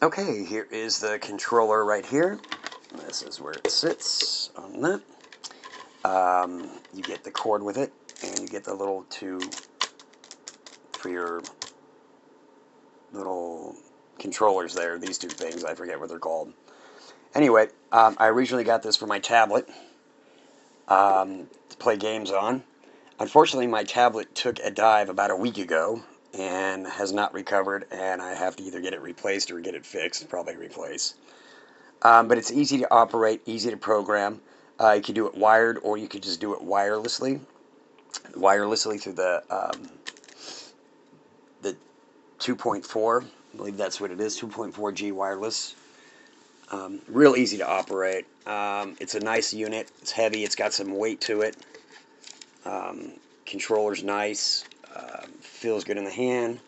Okay, here is the controller right here. This is where it sits on that. You get the cord with it, and you get the little two for your little controllers there. These two things, I forget what they're called. Anyway, I originally got this for my tablet to play games on. Unfortunately, my tablet took a dive about a week ago and has not recovered, and I have to either get it replaced or get it fixed, probably replace. But it's easy to operate, easy to program. You can do it wired, or you could just do it wirelessly through the 2.4. I believe that's what it is, 2.4G wireless. Real easy to operate. It's a nice unit. It's heavy. It's got some weight to it. Controller's nice. Feels good in the hand.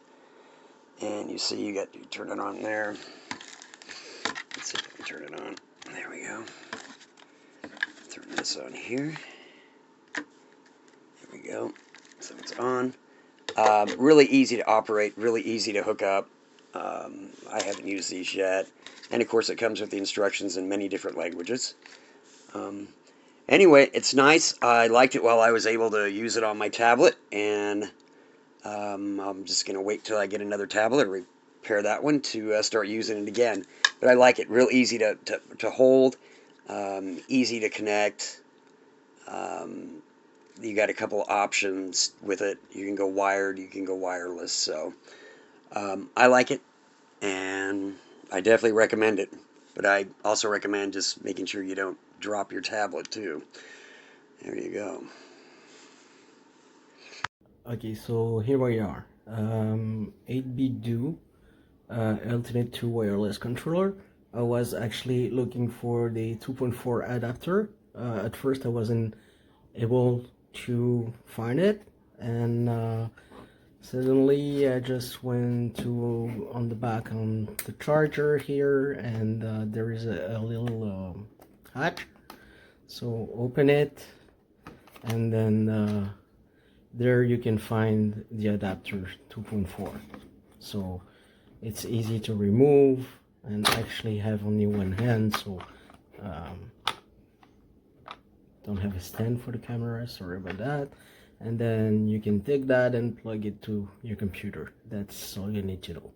And you see you turn it on there. Let's see if I can turn it on. There we go. Turn this on here. There we go. So it's on. Really easy to operate. Really easy to hook up. I haven't used these yet. And of course it comes with the instructions in many different languages. Anyway, it's nice. I liked it while I was able to use it on my tablet, and I'm just going to wait till I get another tablet and repair that one to start using it again. But I like it. Real easy to hold, easy to connect. You got a couple options with it. You can go wired, you can go wireless. So I like it, and I definitely recommend it. But I also recommend just making sure you don't drop your tablet too. There you go. Okay, so here we are. 8Bitdo Ultimate 2 wireless controller. I was actually looking for the 2.4 adapter. At first I wasn't able to find it, and suddenly I just went to on the back on the charger here, and there is a little hatch. So open it, and then there you can find the adapter 2.4. So it's easy to remove, and actually have only one hand, so don't have a stand for the camera, sorry about that. And then you can take that and plug it to your computer. That's all you need to know.